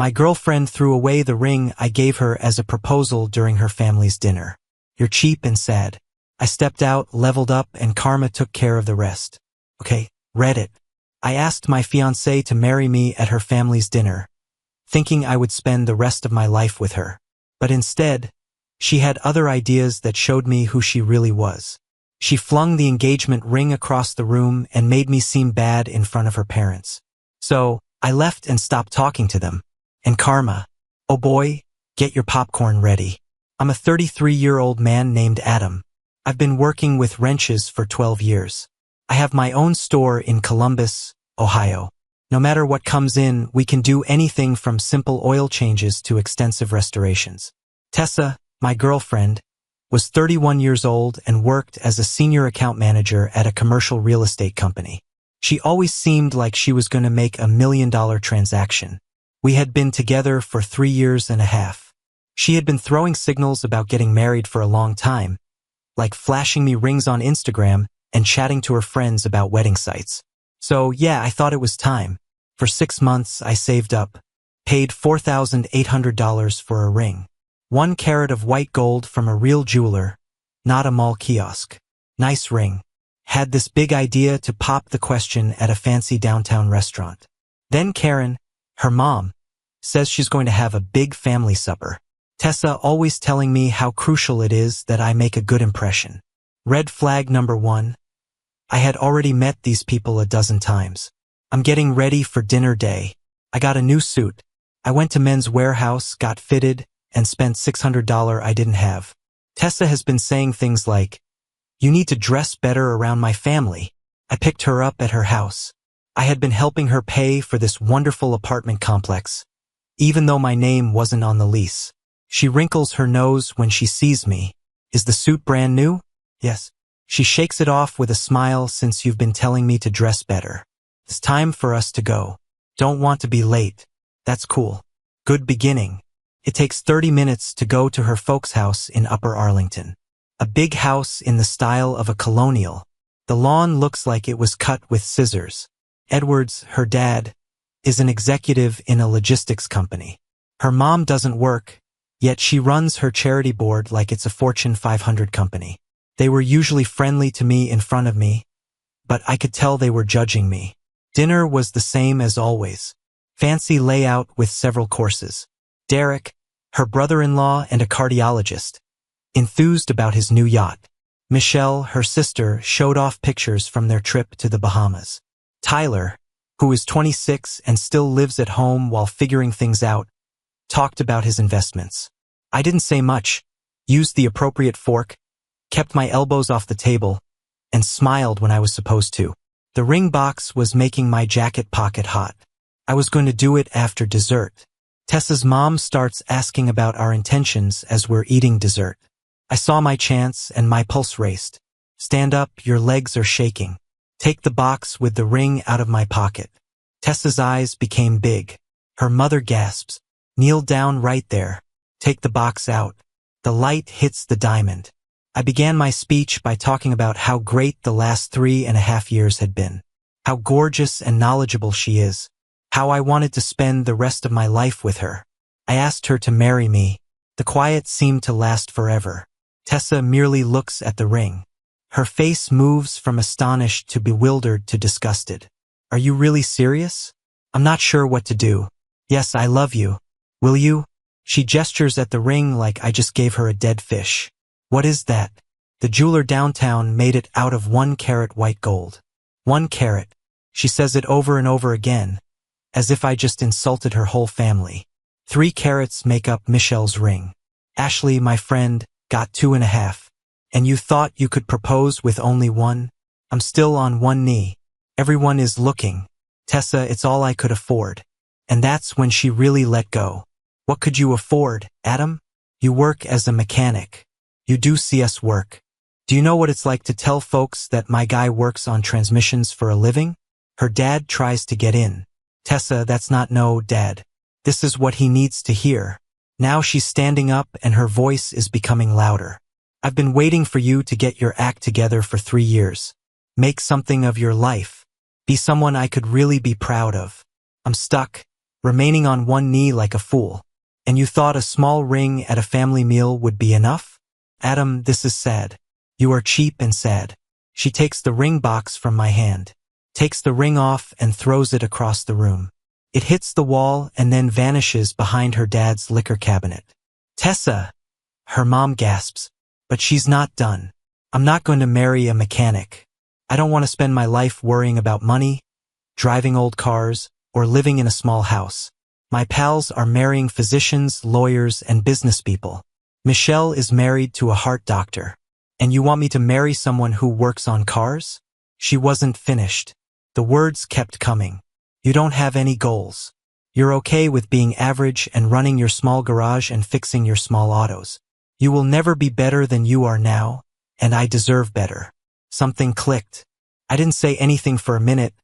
My girlfriend threw away the ring I gave her as a proposal during her family's dinner. You're cheap and sad. I stepped out, leveled up, and karma took care of the rest. Okay, Reddit. I asked my fiancée to marry me at her family's dinner, thinking I would spend the rest of my life with her. But instead, she had other ideas that showed me who she really was. She flung the engagement ring across the room and made me seem bad in front of her parents. So, I left and stopped talking to them. And karma. Oh boy, get your popcorn ready. I'm a 33-year-old man named Adam. I've been working with wrenches for 12 years. I have my own store in Columbus, Ohio. No matter what comes in, we can do anything from simple oil changes to extensive restorations. Tessa, my girlfriend, was 31 years old and worked as a senior account manager at a commercial real estate company. She always seemed like she was going to make $1 million transaction. We had been together for 3 years and a half. She had been throwing signals about getting married for a long time, like flashing me rings on Instagram and chatting to her friends about wedding sites. So yeah, I thought it was time. For 6 months, I saved up, paid $4,800 for a ring. 1 carat of white gold from a real jeweler, not a mall kiosk. Nice ring. Had this big idea to pop the question at a fancy downtown restaurant. Then Karen, her mom, says she's going to have a big family supper. Tessa always telling me how crucial it is that I make a good impression. Red flag number 1. I had already met these people a dozen times. I'm getting ready for dinner day. I got a new suit. I went to Men's Warehouse, got fitted, and spent $600 I didn't have. Tessa has been saying things like, "You need to dress better around my family." I picked her up at her house. I had been helping her pay for this wonderful apartment complex, even though my name wasn't on the lease. She wrinkles her nose when she sees me. Is the suit brand new? Yes. She shakes it off with a smile. Since you've been telling me to dress better. It's time for us to go. Don't want to be late. That's cool. Good beginning. It takes 30 minutes to go to her folks' house in Upper Arlington. A big house in the style of a colonial. The lawn looks like it was cut with scissors. Edwards, her dad, is an executive in a logistics company. Her mom doesn't work, yet she runs her charity board like it's a Fortune 500 company. They were usually friendly to me in front of me, but I could tell they were judging me. Dinner was the same as always. Fancy layout with several courses. Derek, her brother-in-law and a cardiologist, enthused about his new yacht. Michelle, her sister, showed off pictures from their trip to the Bahamas. Tyler, who is 26 and still lives at home while figuring things out, talked about his investments. I didn't say much, used the appropriate fork, kept my elbows off the table, and smiled when I was supposed to. The ring box was making my jacket pocket hot. I was going to do it after dessert. Tessa's mom starts asking about our intentions as we're eating dessert. I saw my chance and my pulse raced. Stand up, your legs are shaking. Take the box with the ring out of my pocket. Tessa's eyes became big. Her mother gasps. Kneel down right there. Take the box out. The light hits the diamond. I began my speech by talking about how great the last 3.5 years had been. How gorgeous and knowledgeable she is. How I wanted to spend the rest of my life with her. I asked her to marry me. The quiet seemed to last forever. Tessa merely looks at the ring. Her face moves from astonished to bewildered to disgusted. Are you really serious? I'm not sure what to do. Yes, I love you. Will you? She gestures at the ring like I just gave her a dead fish. What is that? The jeweler downtown made it out of 1 carat white gold. 1 carat. She says it over and over again, as if I just insulted her whole family. 3 carats make up Michelle's ring. Ashley, my friend, got 2.5. And you thought you could propose with only 1? I'm still on 1 knee. Everyone is looking. Tessa, it's all I could afford. And that's when she really let go. What could you afford, Adam? You work as a mechanic. You do CS work. Do you know what it's like to tell folks that my guy works on transmissions for a living? Her dad tries to get in. Tessa, that's not no, Dad. This is what he needs to hear. Now she's standing up and her voice is becoming louder. I've been waiting for you to get your act together for 3 years. Make something of your life. Be someone I could really be proud of. I'm stuck. remaining on one knee like a fool. And you thought a small ring at a family meal would be enough? Adam, this is sad. You are cheap and sad. She takes the ring box from my hand, takes the ring off and throws it across the room. It hits the wall and then vanishes behind her dad's liquor cabinet. Tessa, her mom gasps, but she's not done. I'm not going to marry a mechanic. I don't want to spend my life worrying about money, driving old cars, or living in a small house. My pals are marrying physicians, lawyers, and business people. Michelle is married to a heart doctor. And you want me to marry someone who works on cars? She wasn't finished. The words kept coming. You don't have any goals. You're okay with being average and running your small garage and fixing your small autos. You will never be better than you are now, and I deserve better. Something clicked. I didn't say anything for a minute.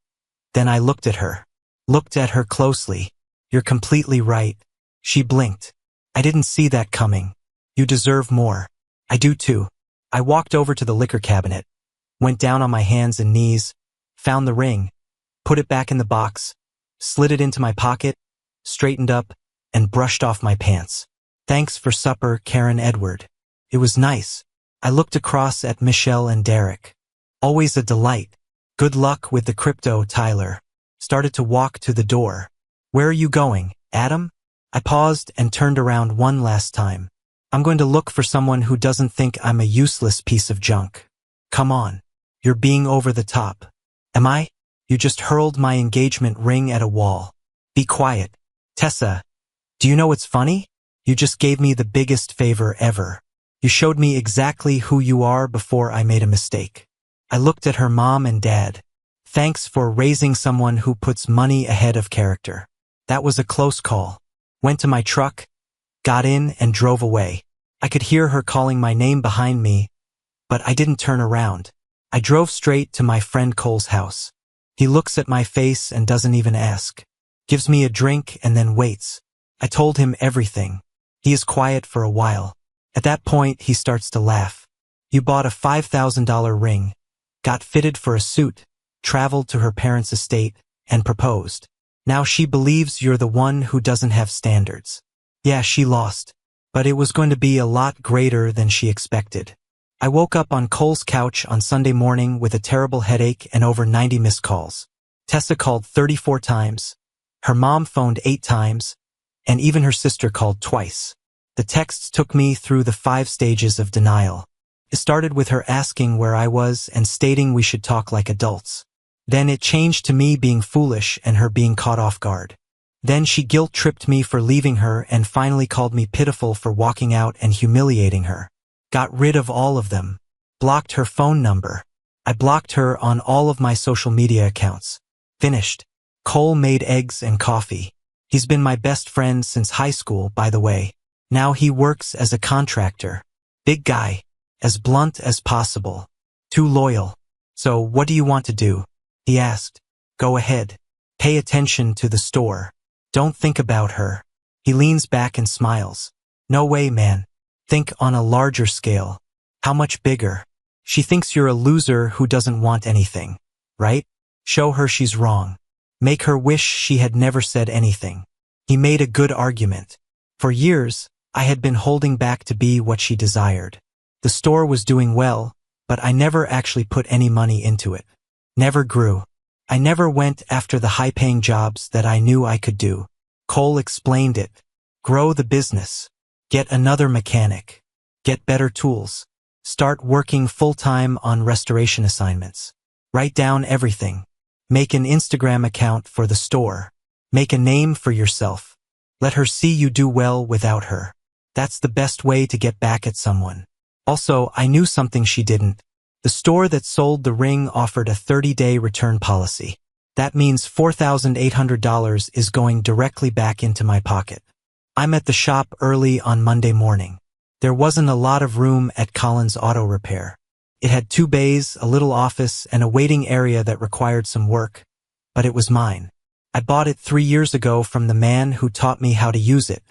Then I looked at her closely. You're completely right. She blinked. I didn't see that coming. You deserve more. I do too. I walked over to the liquor cabinet, went down on my hands and knees, found the ring, put it back in the box, slid it into my pocket, straightened up, and brushed off my pants. Thanks for supper, Karen Edward. It was nice. I looked across at Michelle and Derek. Always a delight. Good luck with the crypto, Tyler. Started to walk to the door. Where are you going, Adam? I paused and turned around one last time. I'm going to look for someone who doesn't think I'm a useless piece of junk. Come on. You're being over the top. Am I? You just hurled my engagement ring at a wall. Be quiet. Tessa, do you know what's funny? You just gave me the biggest favor ever. You showed me exactly who you are before I made a mistake. I looked at her mom and dad. Thanks for raising someone who puts money ahead of character. That was a close call. Went to my truck, got in and drove away. I could hear her calling my name behind me, but I didn't turn around. I drove straight to my friend Cole's house. He looks at my face and doesn't even ask. Gives me a drink and then waits. I told him everything. He is quiet for a while. At that point, he starts to laugh. You bought a $5,000 ring, got fitted for a suit, traveled to her parents' estate, and proposed. Now she believes you're the one who doesn't have standards. Yeah, she lost, but it was going to be a lot greater than she expected. I woke up on Cole's couch on Sunday morning with a terrible headache and over 90 missed calls. Tessa called 34 times. Her mom phoned 8 times, and even her sister called twice. The texts took me through the 5 stages of denial. It started with her asking where I was and stating we should talk like adults. Then it changed to me being foolish and her being caught off guard. Then she guilt-tripped me for leaving her and finally called me pitiful for walking out and humiliating her. Got rid of all of them. Blocked her phone number. I blocked her on all of my social media accounts. Finished. Cole made eggs and coffee. He's been my best friend since high school, by the way. Now he works as a contractor. Big guy. As blunt as possible. Too loyal. So what do you want to do? He asked. Go ahead. Pay attention to the store. Don't think about her. He leans back and smiles. No way, man. Think on a larger scale. How much bigger? She thinks you're a loser who doesn't want anything, right? Show her she's wrong. Make her wish she had never said anything. He made a good argument. For years, I had been holding back to be what she desired. The store was doing well, but I never actually put any money into it. Never grew. I never went after the high-paying jobs that I knew I could do. Cole explained it. Grow the business. Get another mechanic. Get better tools. Start working full-time on restoration assignments. Write down everything. Make an Instagram account for the store. Make a name for yourself. Let her see you do well without her. That's the best way to get back at someone. Also, I knew something she didn't. The store that sold the ring offered a 30-day return policy. That means $4,800 is going directly back into my pocket. I'm at the shop early on Monday morning. There wasn't a lot of room at Collins Auto Repair. It had 2 bays, a little office, and a waiting area that required some work, but it was mine. I bought it 3 years ago from the man who taught me how to use it.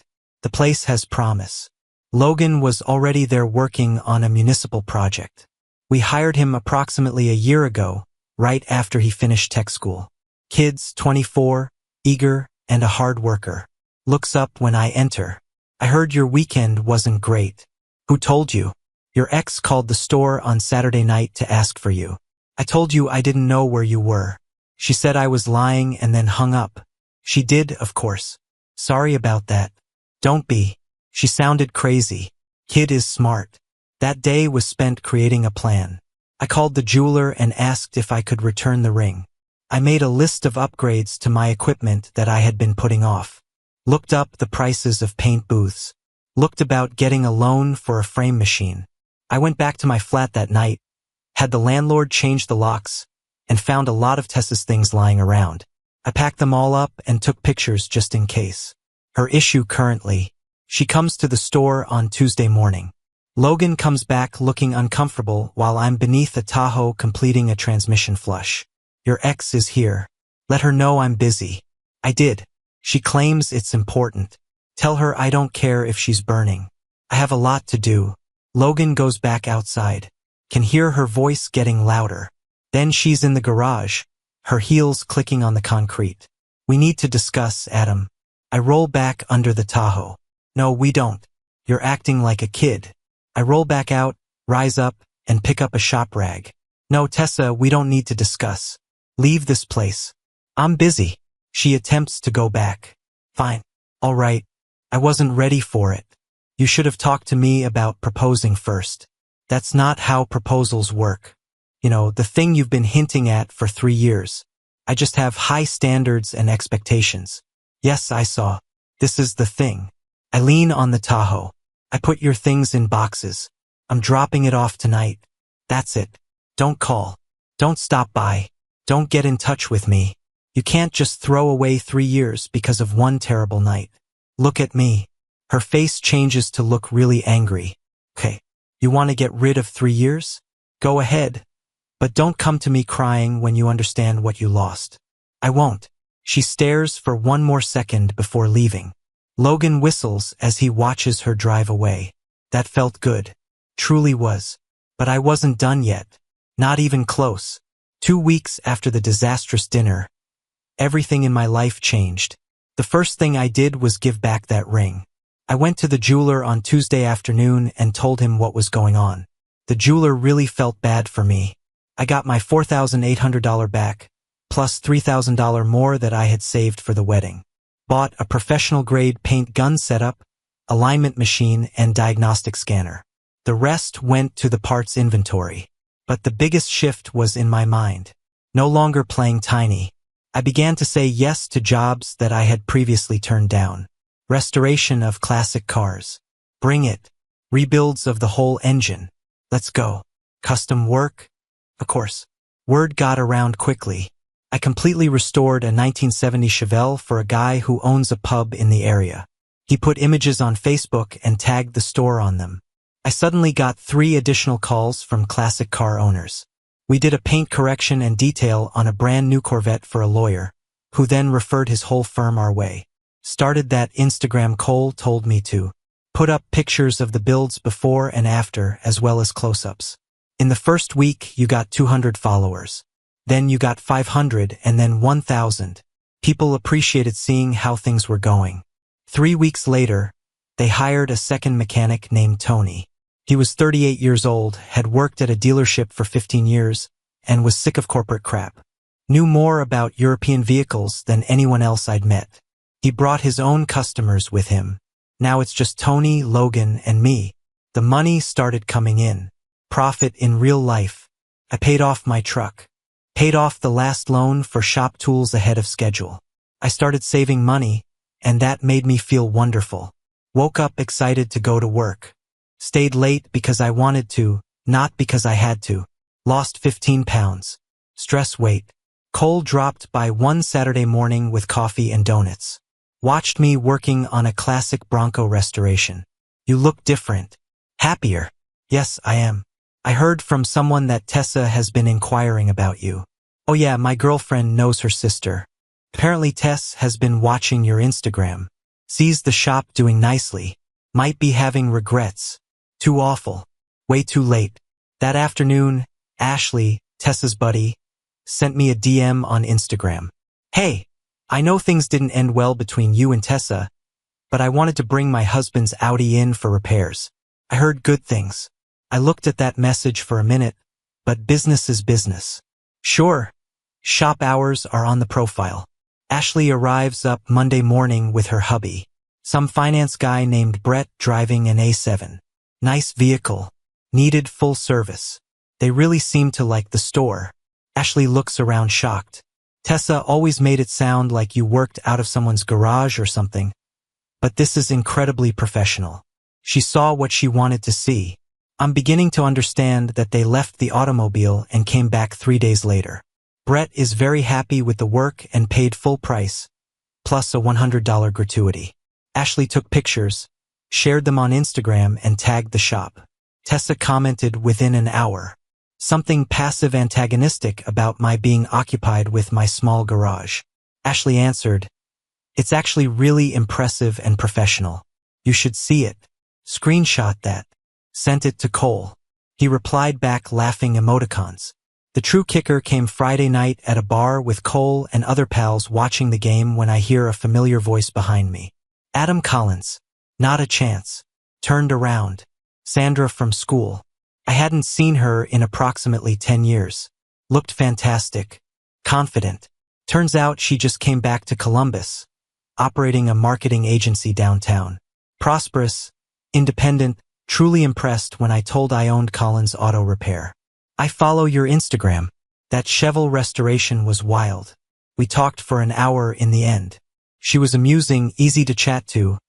The place has promise. Logan was already there working on a municipal project. We hired him approximately a year ago, right after he finished tech school. Kids, 24, eager, and a hard worker. Looks up when I enter. I heard your weekend wasn't great. Who told you? Your ex called the store on Saturday night to ask for you. I told you I didn't know where you were. She said I was lying and then hung up. She did, of course. Sorry about that. Don't be. She sounded crazy. Kid is smart. That day was spent creating a plan. I called the jeweler and asked if I could return the ring. I made a list of upgrades to my equipment that I had been putting off. Looked up the prices of paint booths. Looked about getting a loan for a frame machine. I went back to my flat that night, had the landlord change the locks, and found a lot of Tessa's things lying around. I packed them all up and took pictures just in case. Her issue currently. She comes to the store on Tuesday morning. Logan comes back looking uncomfortable while I'm beneath a Tahoe completing a transmission flush. Your ex is here. Let her know I'm busy. I did. She claims it's important. Tell her I don't care if she's burning. I have a lot to do. Logan goes back outside. Can hear her voice getting louder. Then she's in the garage, her heels clicking on the concrete. We need to discuss, Adam. I roll back under the Tahoe. No, we don't. You're acting like a kid. I roll back out, rise up, and pick up a shop rag. No, Tessa, we don't need to discuss. Leave this place. I'm busy. She attempts to go back. Fine. All right. I wasn't ready for it. You should have talked to me about proposing first. That's not how proposals work. You know, the thing you've been hinting at for 3 years. I just have high standards and expectations. Yes, I saw. This is the thing. I lean on the Tahoe. I put your things in boxes. I'm dropping it off tonight. That's it. Don't call. Don't stop by. Don't get in touch with me. You can't just throw away 3 years because of one terrible night. Look at me. Her face changes to look really angry. Okay, you want to get rid of 3 years? Go ahead. But don't come to me crying when you understand what you lost. I won't. She stares for one more second before leaving. Logan whistles as he watches her drive away. That felt good. Truly was. But I wasn't done yet. Not even close. 2 weeks after the disastrous dinner, everything in my life changed. The first thing I did was give back that ring. I went to the jeweler on Tuesday afternoon and told him what was going on. The jeweler really felt bad for me. I got my $4,800 back, plus $3,000 more that I had saved for the wedding. Bought a professional-grade paint gun setup, alignment machine, and diagnostic scanner. The rest went to the parts inventory. But the biggest shift was in my mind. No longer playing tiny. I began to say yes to jobs that I had previously turned down. Restoration of classic cars. Bring it. Rebuilds of the whole engine. Let's go. Custom work? Of course. Word got around quickly. I completely restored a 1970 Chevelle for a guy who owns a pub in the area. He put images on Facebook and tagged the store on them. I suddenly got 3 additional calls from classic car owners. We did a paint correction and detail on a brand new Corvette for a lawyer, who then referred his whole firm our way. Started that Instagram Cole told me to. Put up pictures of the builds before and after as well as close-ups. In the first week, you got 200 followers. Then you got 500 and then 1,000. People appreciated seeing how things were going. 3 weeks later, they hired a second mechanic named Tony. He was 38 years old, had worked at a dealership for 15 years, and was sick of corporate crap. Knew more about European vehicles than anyone else I'd met. He brought his own customers with him. Now it's just Tony, Logan, and me. The money started coming in. Profit in real life. I paid off my truck. Paid off the last loan for shop tools ahead of schedule. I started saving money, and that made me feel wonderful. Woke up excited to go to work. Stayed late because I wanted to, not because I had to. Lost 15 pounds. Stress weight. Cole dropped by one Saturday morning with coffee and donuts. Watched me working on a classic Bronco restoration. You look different. Happier. Yes, I am. I heard from someone that Tessa has been inquiring about you. Oh yeah, my girlfriend knows her sister. Apparently Tess has been watching your Instagram. Sees the shop doing nicely. Might be having regrets. Too awful. Way too late. That afternoon, Ashley, Tessa's buddy, sent me a DM on Instagram. Hey, I know things didn't end well between you and Tessa, but I wanted to bring my husband's Audi in for repairs. I heard good things. I looked at that message for a minute, but business is business. Sure, shop hours are on the profile. Ashley arrives up Monday morning with her hubby. Some finance guy named Brett driving an A7. Nice vehicle. Needed full service. They really seem to like the store. Ashley looks around shocked. Tessa always made it sound like you worked out of someone's garage or something. But this is incredibly professional. She saw what she wanted to see. I'm beginning to understand that they left the automobile and came back 3 days later. Brett is very happy with the work and paid full price, plus a $100 gratuity. Ashley took pictures, shared them on Instagram, and tagged the shop. Tessa commented within an hour. Something passive antagonistic about my being occupied with my small garage. Ashley answered, "It's actually really impressive and professional. You should see it." Screenshot that. Sent it to Cole. He replied back laughing emoticons. The true kicker came Friday night at a bar with Cole and other pals watching the game when I hear a familiar voice behind me. Adam Collins. Not a chance. Turned around. Sandra from school. I hadn't seen her in approximately 10 years. Looked fantastic. Confident. Turns out she just came back to Columbus, operating a marketing agency downtown. Prosperous, independent, truly impressed when I told I owned Collins Auto Repair. "I follow your Instagram. That Cheval restoration was wild." We talked for an hour in the end. She was amusing, easy to chat to,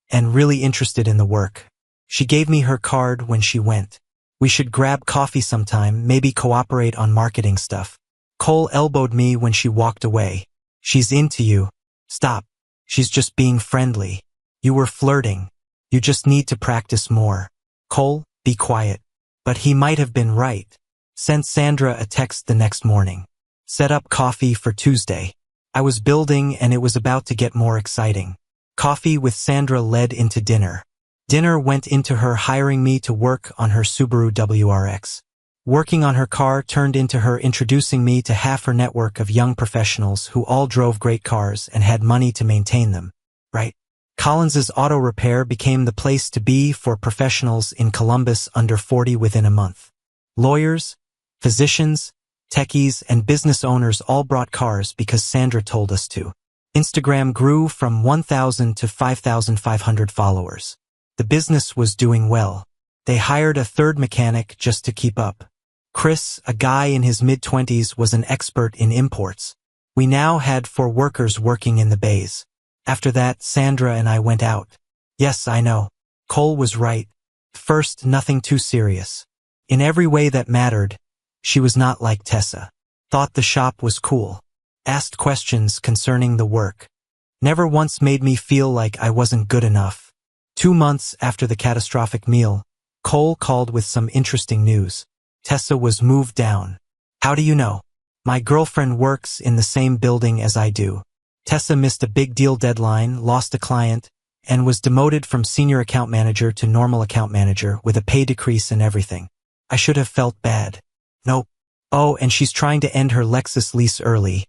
and really interested in the work. She gave me her card when she went. "We should grab coffee sometime, maybe cooperate on marketing stuff." Cole elbowed me when she walked away. "She's into you." "Stop. She's just being friendly. You were flirting. You just need to practice more." "Cole, be quiet." But he might have been right. Sent Sandra a text the next morning. Set up coffee for Tuesday. I was building and it was about to get more exciting. Coffee with Sandra led into dinner. Dinner went into her hiring me to work on her Subaru WRX. Working on her car turned into her introducing me to half her network of young professionals who all drove great cars and had money to maintain them. Right? Collins's Auto Repair became the place to be for professionals in Columbus under 40 within a month. Lawyers, physicians, techies, and business owners all brought cars because Sandra told us to. Instagram grew from 1,000 to 5,500 followers. The business was doing well. They hired a third mechanic just to keep up. Chris, a guy in his mid-20s, was an expert in imports. We now had 4 workers working in the bays. After that, Sandra and I went out. Yes, I know. Cole was right. First, nothing too serious. In every way that mattered, she was not like Tessa. Thought the shop was cool. Asked questions concerning the work. Never once made me feel like I wasn't good enough. 2 months after the catastrophic meal, Cole called with some interesting news. Tessa was moved down. How do you know? My girlfriend works in the same building as I do. Tessa missed a big deal deadline, lost a client, and was demoted from senior account manager to normal account manager with a pay decrease and everything. I should have felt bad. Nope. Oh, and she's trying to end her Lexus lease early,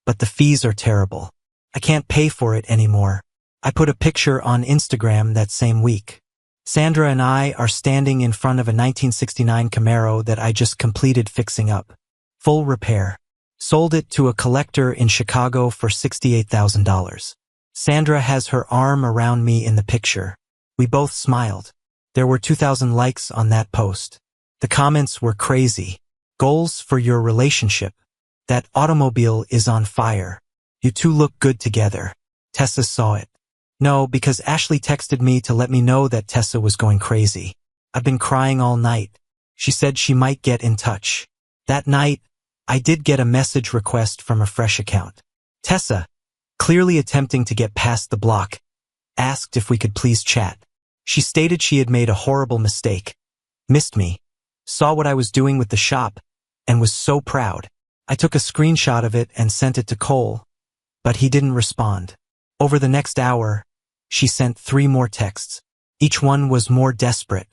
but the fees are terrible. I can't pay for it anymore. I put a picture on Instagram that same week. Sandra and I are standing in front of a 1969 Camaro that I just completed fixing up. Full repair. Sold it to a collector in Chicago for $68,000. Sandra has her arm around me in the picture. We both smiled. There were 2,000 likes on that post. The comments were crazy. Goals for your relationship. That automobile is on fire. You two look good together. Tessa saw it. No, because Ashley texted me to let me know that Tessa was going crazy. I've been crying all night. She said she might get in touch. That night, I did get a message request from a fresh account. Tessa, clearly attempting to get past the block, asked if we could please chat. She stated she had made a horrible mistake, missed me, saw what I was doing with the shop, and was so proud. I took a screenshot of it and sent it to Cole, but he didn't respond. Over the next hour, she sent 3 more texts. Each one was more desperate.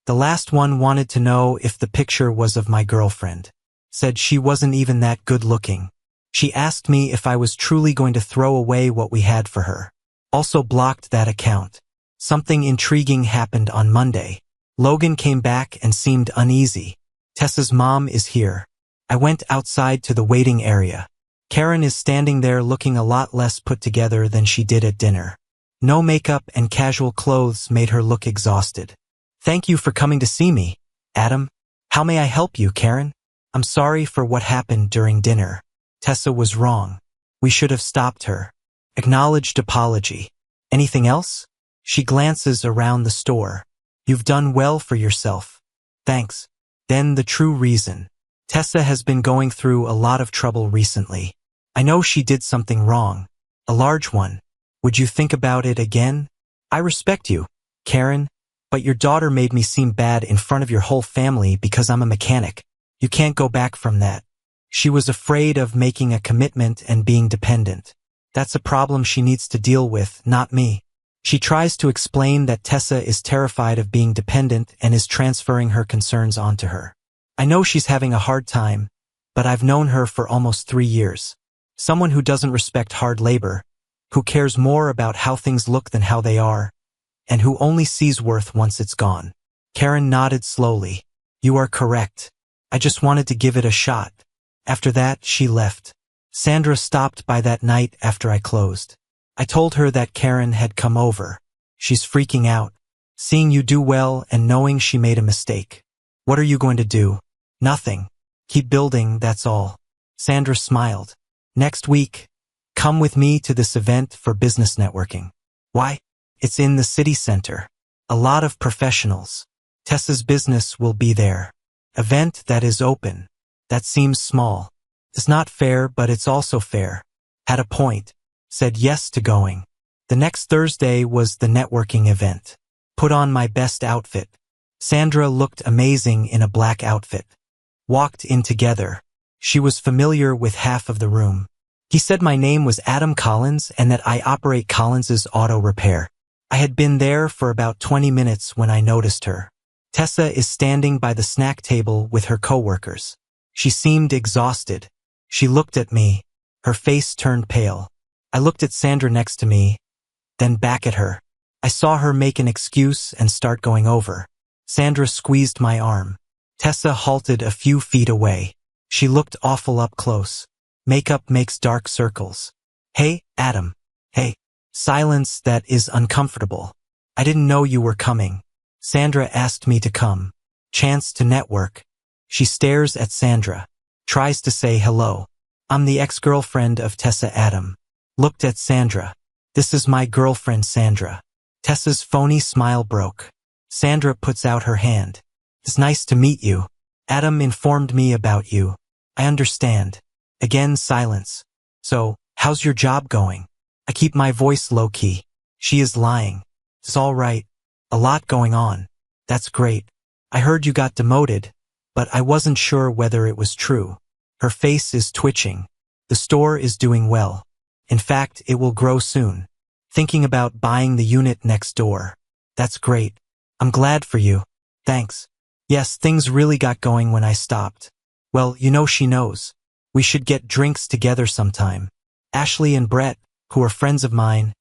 The last one wanted to know if the picture was of my girlfriend. Said she wasn't even that good looking. She asked me if I was truly going to throw away what we had for her. Also blocked that account. Something intriguing happened on Monday. Logan came back and seemed uneasy. Tessa's mom is here. I went outside to the waiting area. Karen is standing there looking a lot less put together than she did at dinner. No makeup and casual clothes made her look exhausted. Thank you for coming to see me, Adam. How may I help you, Karen? I'm sorry for what happened during dinner. Tessa was wrong. We should have stopped her. Acknowledged apology. Anything else? She glances around the store. You've done well for yourself. Thanks. Then the true reason. Tessa has been going through a lot of trouble recently. I know she did something wrong. A large one. Would you think about it again? I respect you, Karen, but your daughter made me seem bad in front of your whole family because I'm a mechanic. You can't go back from that. She was afraid of making a commitment and being dependent. That's a problem she needs to deal with, not me. She tries to explain that Tessa is terrified of being dependent and is transferring her concerns onto her. I know she's having a hard time, but I've known her for almost 3 years. Someone who doesn't respect hard labor, who cares more about how things look than how they are, and who only sees worth once it's gone. Karen nodded slowly. You are correct. I just wanted to give it a shot. After that, she left. Sandra stopped by that night after I closed. I told her that Karen had come over. She's freaking out, seeing you do well and knowing she made a mistake. What are you going to do? Nothing. Keep building, that's all. Sandra smiled. Next week, come with me to this event for business networking. Why? It's in the city center. A lot of professionals. Tessa's business will be there. Event that is open. That seems small. It's not fair, but it's also fair. Had a point. Said yes to going. The next Thursday was the networking event. Put on my best outfit. Sandra looked amazing in a black outfit. Walked in together. She was familiar with half of the room. He said my name was Adam Collins and that I operate Collins's auto repair. I had been there for about 20 minutes when I noticed her. Tessa is standing by the snack table with her coworkers. She seemed exhausted. She looked at me. Her face turned pale. I looked at Sandra next to me, then back at her. I saw her make an excuse and start going over. Sandra squeezed my arm. Tessa halted a few feet away. She looked awful up close. Makeup makes dark circles. Hey, Adam. Hey. Silence that is uncomfortable. I didn't know you were coming. Sandra asked me to come. Chance to network. She stares at Sandra. Tries to say hello. I'm the ex-girlfriend of Tessa. Adam looked at Sandra. This is my girlfriend Sandra. Tessa's phony smile broke. Sandra puts out her hand. It's nice to meet you. Adam informed me about you. I understand. Again silence. So, how's your job going? I keep my voice low-key. She is lying. It's all right. A lot going on. That's great. I heard you got demoted, but I wasn't sure whether it was true. Her face is twitching. The store is doing well. In fact, it will grow soon. Thinking about buying the unit next door. That's great. I'm glad for you. Thanks. Yes, things really got going when I stopped. Well, you know she knows. We should get drinks together sometime. Ashley and Brett, who are friends of mine,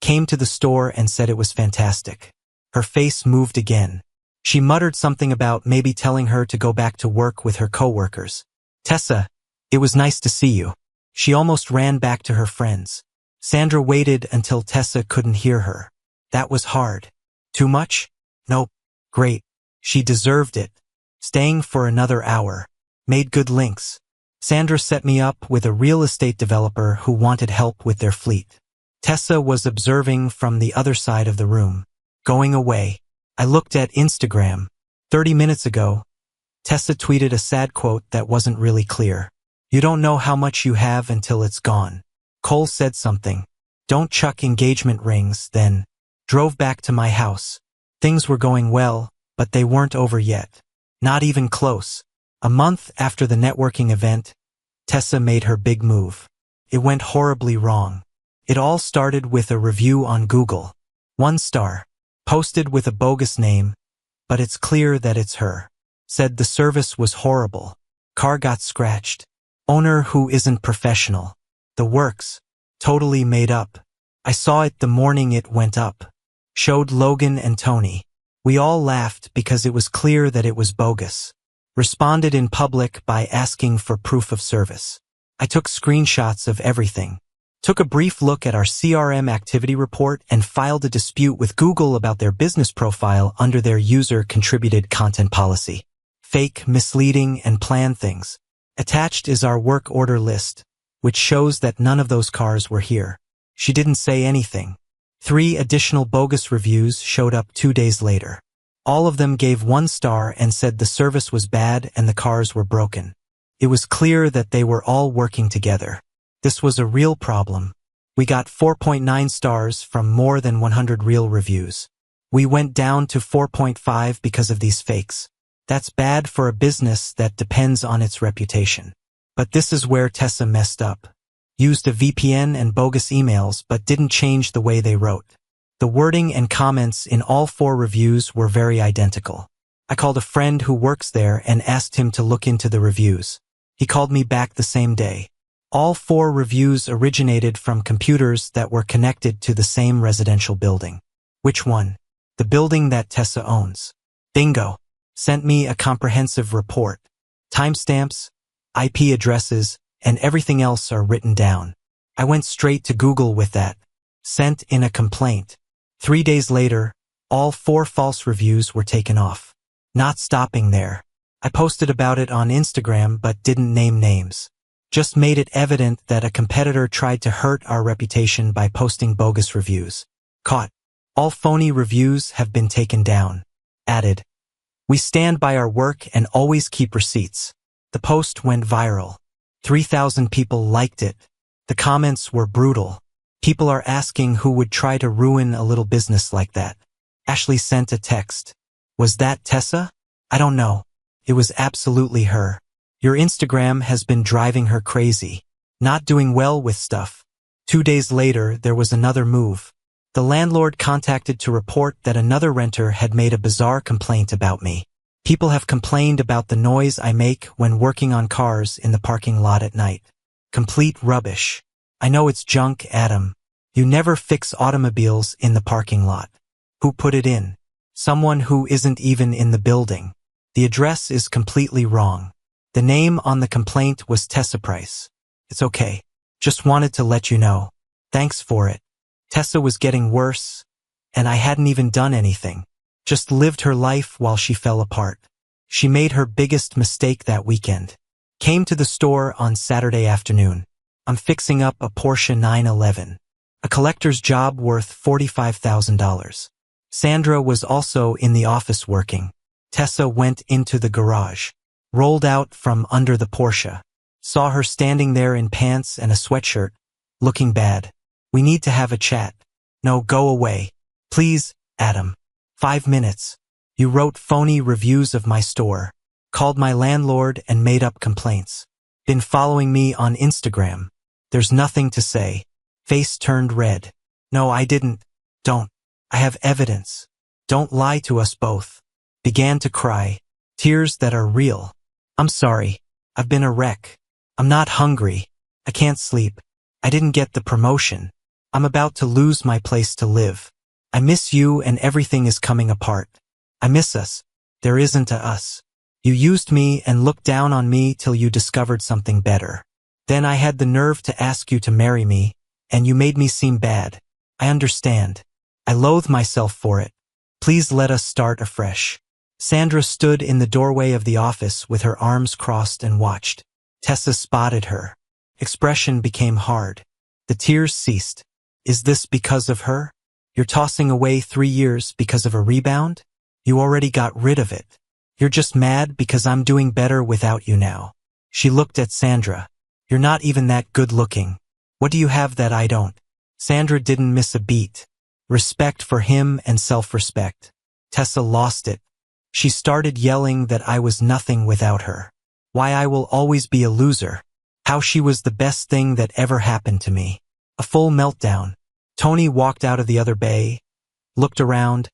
came to the store and said it was fantastic. Her face moved again. She muttered something about maybe telling her to go back to work with her coworkers. Tessa, it was nice to see you. She almost ran back to her friends. Sandra waited until Tessa couldn't hear her. That was hard. Too much? Nope. Great. She deserved it. Staying for another hour. Made good links. Sandra set me up with a real estate developer who wanted help with their fleet. Tessa was observing from the other side of the room. Going away. I looked at Instagram. 30 minutes ago, Tessa tweeted a sad quote that wasn't really clear. You don't know how much you have until it's gone. Cole said something. Don't chuck engagement rings, then. Drove back to my house. Things were going well, but they weren't over yet. Not even close. A month after the networking event, Tessa made her big move. It went horribly wrong. It all started with a review on Google. 1 star. Posted with a bogus name, but it's clear that it's her. Said the service was horrible. Car got scratched. Owner who isn't professional. The works. Totally made up. I saw it the morning it went up. Showed Logan and Tony. We all laughed because it was clear that it was bogus. Responded in public by asking for proof of service. I took screenshots of everything. Took a brief look at our CRM activity report and filed a dispute with Google about their business profile under their user-contributed content policy. Fake, misleading, and planned things. Attached is our work order list, which shows that none of those cars were here. She didn't say anything. 3 additional bogus reviews showed up 2 days later. All of them gave 1 star and said the service was bad and the cars were broken. It was clear that they were all working together. This was a real problem. We got 4.9 stars from more than 100 real reviews. We went down to 4.5 because of these fakes. That's bad for a business that depends on its reputation. But this is where Tessa messed up. Used a VPN and bogus emails but didn't change the way they wrote. The wording and comments in all 4 reviews were very identical. I called a friend who works there and asked him to look into the reviews. He called me back the same day. All 4 reviews originated from computers that were connected to the same residential building. Which one? The building that Tessa owns. Bingo. Sent me a comprehensive report. Timestamps, IP addresses, and everything else are written down. I went straight to Google with that. Sent in a complaint. 3 days later, all 4 false reviews were taken off. Not stopping there. I posted about it on Instagram but didn't name names. Just made it evident that a competitor tried to hurt our reputation by posting bogus reviews. Caught. All phony reviews have been taken down. Added. We stand by our work and always keep receipts. The post went viral. 3,000 people liked it. The comments were brutal. People are asking who would try to ruin a little business like that. Ashley sent a text. Was that Tessa? I don't know. It was absolutely her. Your Instagram has been driving her crazy. Not doing well with stuff. 2 days later, there was another move. The landlord contacted to report that another renter had made a bizarre complaint about me. People have complained about the noise I make when working on cars in the parking lot at night. Complete rubbish. I know it's junk, Adam. You never fix automobiles in the parking lot. Who put it in? Someone who isn't even in the building. The address is completely wrong. The name on the complaint was Tessa Price. It's okay. Just wanted to let you know. Thanks for it. Tessa was getting worse, and I hadn't even done anything. Just lived her life while she fell apart. She made her biggest mistake that weekend. Came to the store on Saturday afternoon. I'm fixing up a Porsche 911. A collector's job worth $45,000. Sandra was also in the office working. Tessa went into the garage. Rolled out from under the Porsche. Saw her standing there in pants and a sweatshirt, looking bad. We need to have a chat. No, go away. Please, Adam. 5 minutes. You wrote phony reviews of my store. Called my landlord and made up complaints. Been following me on Instagram. There's nothing to say. Face turned red. No, I didn't. Don't. I have evidence. Don't lie to us both. Began to cry. Tears that are real. I'm sorry. I've been a wreck. I'm not hungry. I can't sleep. I didn't get the promotion. I'm about to lose my place to live. I miss you and everything is coming apart. I miss us. There isn't a us. You used me and looked down on me till you discovered something better. Then I had the nerve to ask you to marry me, and you made me seem bad. I understand. I loathe myself for it. Please let us start afresh. Sandra stood in the doorway of the office with her arms crossed and watched. Tessa spotted her. Expression became hard. The tears ceased. Is this because of her? You're tossing away 3 years because of a rebound? You already got rid of it. You're just mad because I'm doing better without you now. She looked at Sandra. You're not even that good looking. What do you have that I don't? Sandra didn't miss a beat. Respect for him and self-respect. Tessa lost it. She started yelling that I was nothing without her. Why I will always be a loser. How she was the best thing that ever happened to me. A full meltdown. Tony walked out of the other bay, looked around,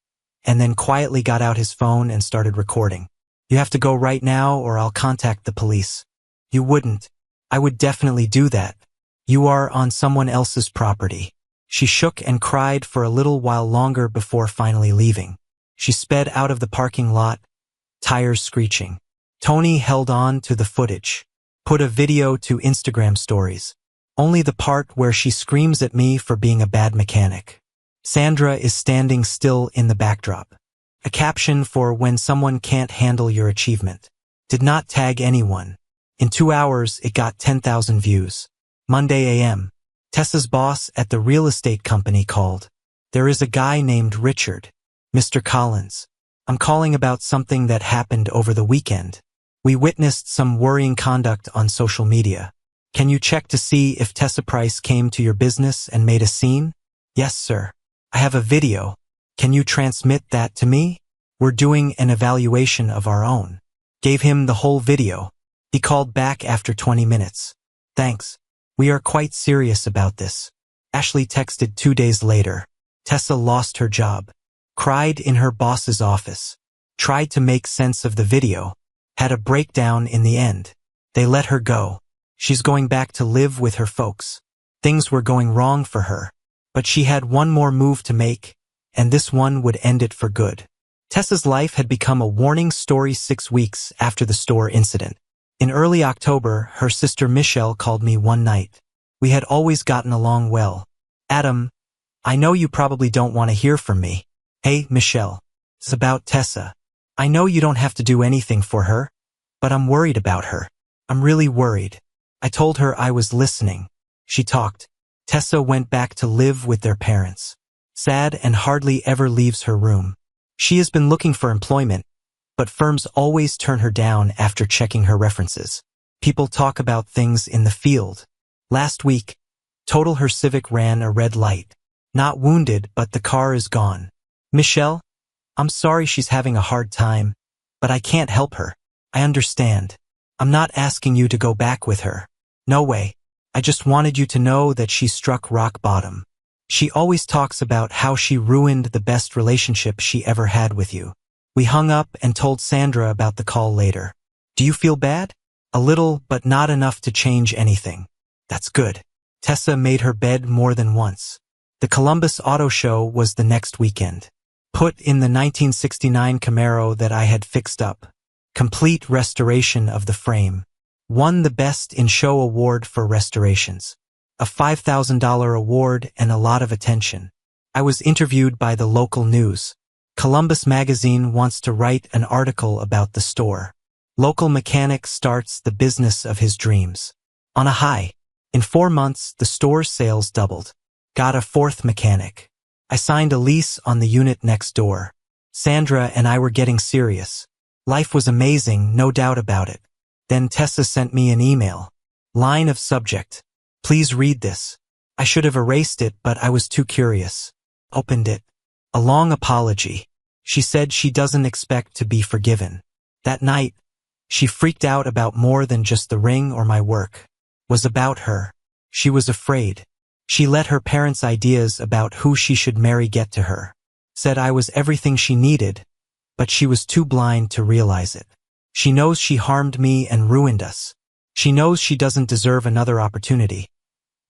and then quietly got out his phone and started recording. You have to go right now or I'll contact the police. You wouldn't. I would definitely do that. You are on someone else's property. She shook and cried for a little while longer before finally leaving. She sped out of the parking lot, tires screeching. Tony held on to the footage. Put a video to Instagram stories. Only the part where she screams at me for being a bad mechanic. Sandra is standing still in the backdrop. A caption for when someone can't handle your achievement. Did not tag anyone. In 2 hours, it got 10,000 views. Monday a.m. Tessa's boss at the real estate company called. There is a guy named Richard. Mr. Collins. I'm calling about something that happened over the weekend. We witnessed some worrying conduct on social media. Can you check to see if Tessa Price came to your business and made a scene? Yes, sir. I have a video. Can you transmit that to me? We're doing an evaluation of our own. Gave him the whole video. He called back after 20 minutes. Thanks. We are quite serious about this. Ashley texted 2 days later. Tessa lost her job. Cried in her boss's office. Tried to make sense of the video. Had a breakdown in the end. They let her go. She's going back to live with her folks. Things were going wrong for her. But she had one more move to make, and this one would end it for good. Tessa's life had become a warning story 6 weeks after the store incident. In early October, her sister Michelle called me one night. We had always gotten along well. Adam, I know you probably don't want to hear from me. Hey, Michelle. It's about Tessa. I know you don't have to do anything for her, but I'm worried about her. I'm really worried. I told her I was listening. She talked. Tessa went back to live with their parents. Sad and hardly ever leaves her room. She has been looking for employment, but firms always turn her down after checking her references. People talk about things in the field. Last week, Total her Civic ran a red light. Not wounded, but the car is gone. Michelle, I'm sorry she's having a hard time, but I can't help her. I understand. I'm not asking you to go back with her. No way. I just wanted you to know that she struck rock bottom. She always talks about how she ruined the best relationship she ever had with you. We hung up and told Sandra about the call later. Do you feel bad? A little, but not enough to change anything. That's good. Tessa made her bed more than once. The Columbus Auto Show was the next weekend. Put in the 1969 Camaro that I had fixed up. Complete restoration of the frame. Won the Best in Show award for restorations. A $5,000 award and a lot of attention. I was interviewed by the local news. Columbus Magazine wants to write an article about the store. Local mechanic starts the business of his dreams. On a high. In 4 months, the store's sales doubled. Got a 4th mechanic. I signed a lease on the unit next door. Sandra and I were getting serious. Life was amazing, no doubt about it. Then Tessa sent me an email. Line of subject. Please read this. I should have erased it, but I was too curious. Opened it. A long apology. She said she doesn't expect to be forgiven. That night, she freaked out about more than just the ring or my work. Was about her. She was afraid. She let her parents' ideas about who she should marry get to her. Said I was everything she needed, but she was too blind to realize it. She knows she harmed me and ruined us. She knows she doesn't deserve another opportunity.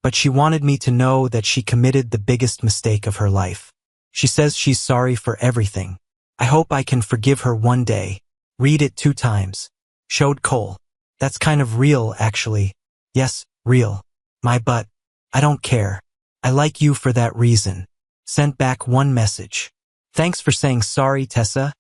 But she wanted me to know that she committed the biggest mistake of her life. She says she's sorry for everything. I hope I can forgive her one day. Read it 2 times. Showed Cole. That's kind of real, actually. Yes, real. My butt. I don't care. I like you for that reason. Sent back 1 message. Thanks for saying sorry, Tessa.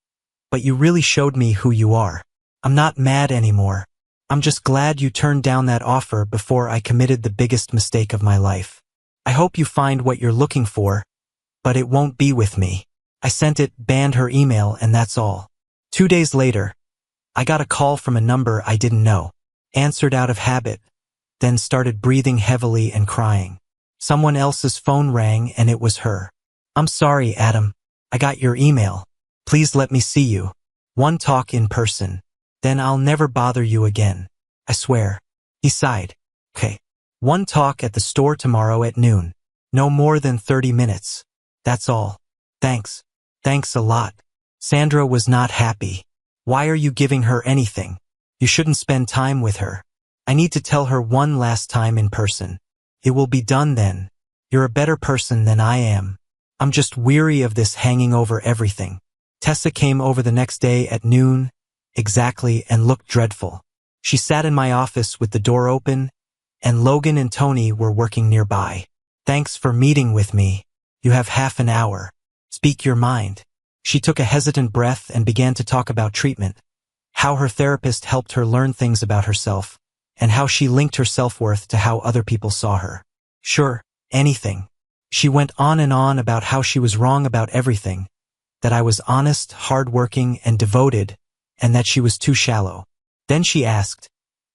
But you really showed me who you are. I'm not mad anymore. I'm just glad you turned down that offer before I committed the biggest mistake of my life. I hope you find what you're looking for, but it won't be with me. I sent it, banned her email, and that's all. 2 days later, I got a call from a number I didn't know. Answered out of habit, then started breathing heavily and crying. Someone else's phone rang and it was her. I'm sorry, Adam. I got your email. Please let me see you. One talk in person. Then I'll never bother you again. I swear. He sighed. Okay. One talk at the store tomorrow at noon. No more than 30 minutes. That's all. Thanks. Thanks a lot. Sandra was not happy. Why are you giving her anything? You shouldn't spend time with her. I need to tell her one last time in person. It will be done then. You're a better person than I am. I'm just weary of this hanging over everything. Tessa came over the next day at noon, exactly, and looked dreadful. She sat in my office with the door open, and Logan and Tony were working nearby. Thanks for meeting with me. You have half an hour. Speak your mind. She took a hesitant breath and began to talk about treatment, how her therapist helped her learn things about herself, and how she linked her self-worth to how other people saw her. Sure, anything. She went on and on about how she was wrong about everything, that I was honest, hard-working, and devoted, and that she was too shallow. Then she asked,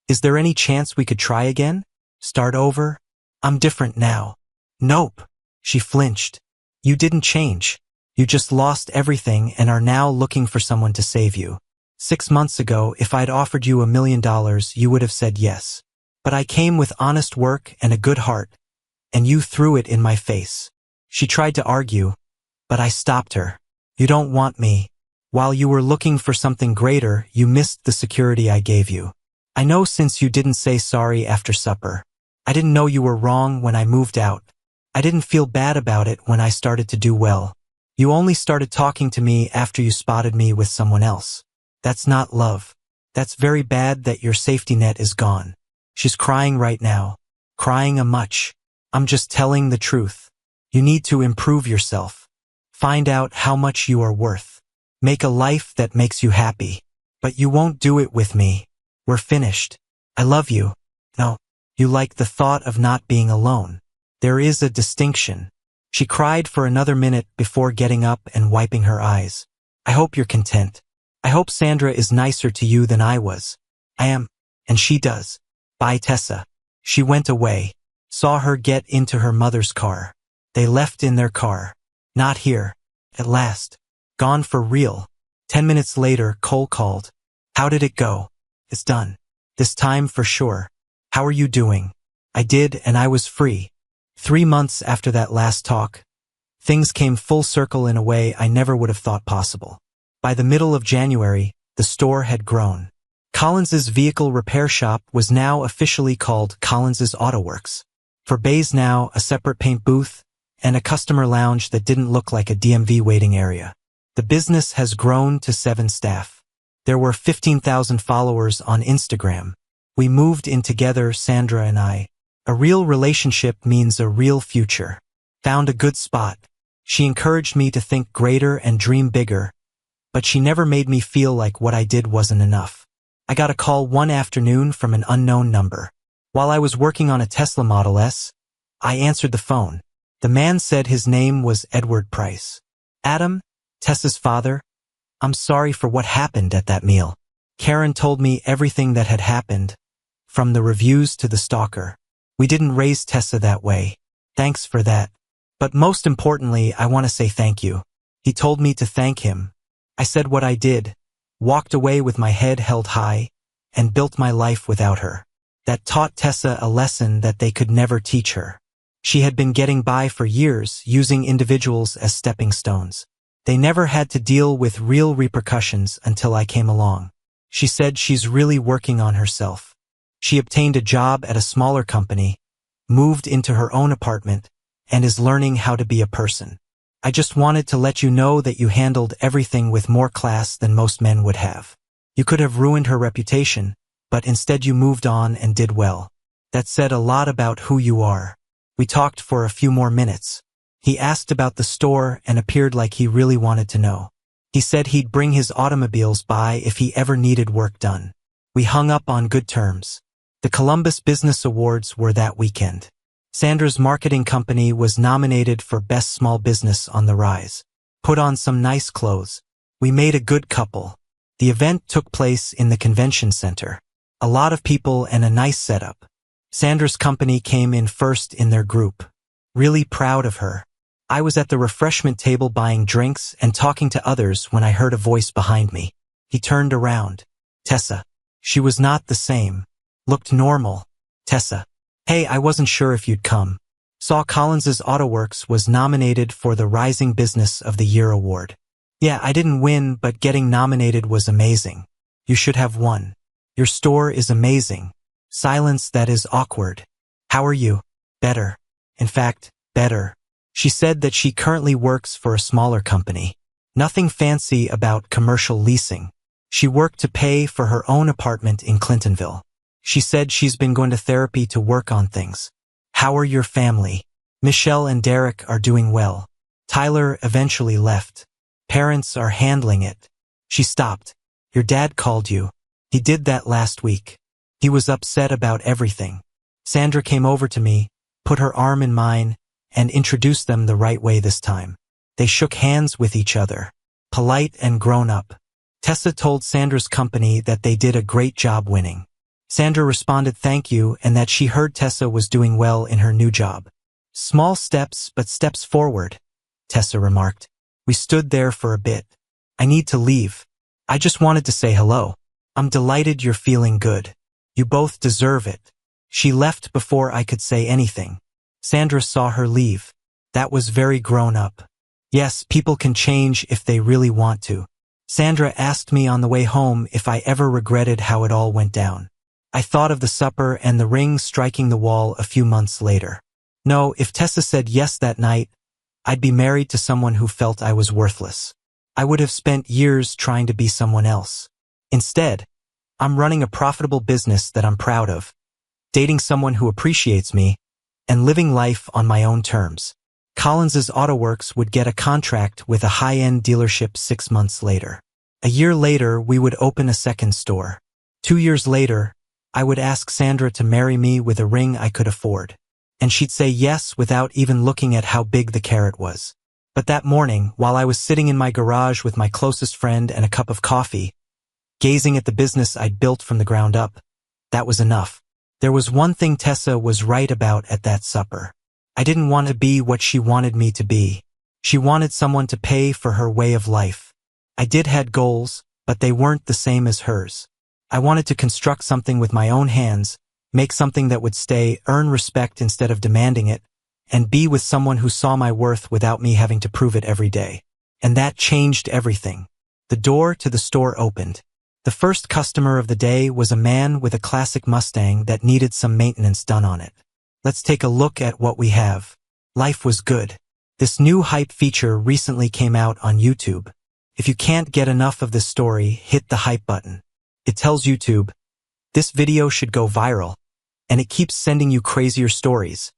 "Is there any chance we could try again? Start over? I'm different now." Nope. She flinched. You didn't change. You just lost everything and are now looking for someone to save you. 6 months ago, if I'd offered you $1 million, you would have said yes. But I came with honest work and a good heart, and you threw it in my face. She tried to argue, but I stopped her. You don't want me. While you were looking for something greater, you missed the security I gave you. I know since you didn't say sorry after supper. I didn't know you were wrong when I moved out. I didn't feel bad about it when I started to do well. You only started talking to me after you spotted me with someone else. That's not love. That's very bad that your safety net is gone. She's crying right now. Crying a much. I'm just telling the truth. You need to improve yourself. Find out how much you are worth. Make a life that makes you happy. But you won't do it with me. We're finished. I love you. No, you like the thought of not being alone. There is a distinction. She cried for another minute before getting up and wiping her eyes. I hope you're content. I hope Sandra is nicer to you than I was. I am, and she does. Bye, Tessa. She went away. Saw her get into her mother's car. They left in their car. Not here. At last. Gone for real. 10 minutes later, Cole called. How did it go? It's done. This time for sure. How are you doing? I did, and I was free. 3 months after that last talk, things came full circle in a way I never would have thought possible. By the middle of January, the store had grown. Collins's vehicle repair shop was now officially called Collins's Auto Works. For bays now, a separate paint booth, and a customer lounge that didn't look like a DMV waiting area. The business has grown to 7 staff. There were 15,000 followers on Instagram. We moved in together, Sandra and I. A real relationship means a real future. Found a good spot. She encouraged me to think greater and dream bigger, but she never made me feel like what I did wasn't enough. I got a call one afternoon from an unknown number. While I was working on a Tesla Model S, I answered the phone. The man said his name was Edward Price. Adam, Tessa's father, I'm sorry for what happened at that meal. Karen told me everything that had happened, from the reviews to the stalker. We didn't raise Tessa that way. Thanks for that. But most importantly, I want to say thank you. He told me to thank him. I said what I did, walked away with my head held high, and built my life without her. That taught Tessa a lesson that they could never teach her. She had been getting by for years, using individuals as stepping stones. They never had to deal with real repercussions until I came along. She said she's really working on herself. She obtained a job at a smaller company, moved into her own apartment, and is learning how to be a person. I just wanted to let you know that you handled everything with more class than most men would have. You could have ruined her reputation, but instead you moved on and did well. That said a lot about who you are. We talked for a few more minutes. He asked about the store and appeared like he really wanted to know. He said he'd bring his automobiles by if he ever needed work done. We hung up on good terms. The Columbus Business Awards were that weekend. Sandra's marketing company was nominated for Best Small Business on the Rise. Put on some nice clothes. We made a good couple. The event took place in the convention center. A lot of people and a nice setup. Sandra's company came in first in their group. Really proud of her. I was at the refreshment table buying drinks and talking to others when I heard a voice behind me. He turned around. Tessa. She was not the same. Looked normal. Tessa. Hey, I wasn't sure if you'd come. Saw Collins's Auto Works was nominated for the Rising Business of the Year award. Yeah, I didn't win, but getting nominated was amazing. You should have won. Your store is amazing. Silence that is awkward. How are you? Better. In fact, better. She said that she currently works for a smaller company. Nothing fancy about commercial leasing. She worked to pay for her own apartment in Clintonville. She said she's been going to therapy to work on things. How are your family? Michelle and Derek are doing well. Tyler eventually left. Parents are handling it. She stopped. Your dad called you. He did that last week. He was upset about everything. Sandra came over to me, put her arm in mine, and introduced them the right way this time. They shook hands with each other. Polite and grown up. Tessa told Sandra's company that they did a great job winning. Sandra responded thank you and that she heard Tessa was doing well in her new job. Small steps, but steps forward, Tessa remarked. We stood there for a bit. I need to leave. I just wanted to say hello. I'm delighted you're feeling good. You both deserve it. She left before I could say anything. Sandra saw her leave. That was very grown up. Yes, people can change if they really want to. Sandra asked me on the way home if I ever regretted how it all went down. I thought of the supper and the ring striking the wall a few months later. No, if Tessa said yes that night, I'd be married to someone who felt I was worthless. I would have spent years trying to be someone else. Instead, I'm running a profitable business that I'm proud of, dating someone who appreciates me, and living life on my own terms. Collins's Autoworks would get a contract with a high-end dealership 6 months later. A year later, we would open a second store. 2 years later, I would ask Sandra to marry me with a ring I could afford. And she'd say yes without even looking at how big the carrot was. But that morning, while I was sitting in my garage with my closest friend and a cup of coffee, gazing at the business I'd built from the ground up, that was enough. There was one thing Tessa was right about at that supper. I didn't want to be what she wanted me to be. She wanted someone to pay for her way of life. I had goals, but they weren't the same as hers. I wanted to construct something with my own hands, make something that would stay, earn respect instead of demanding it, and be with someone who saw my worth without me having to prove it every day. And that changed everything. The door to the store opened. The first customer of the day was a man with a classic Mustang that needed some maintenance done on it. Let's take a look at what we have. Life was good. This new hype feature recently came out on YouTube. If you can't get enough of this story, hit the hype button. It tells YouTube, this video should go viral, and it keeps sending you crazier stories.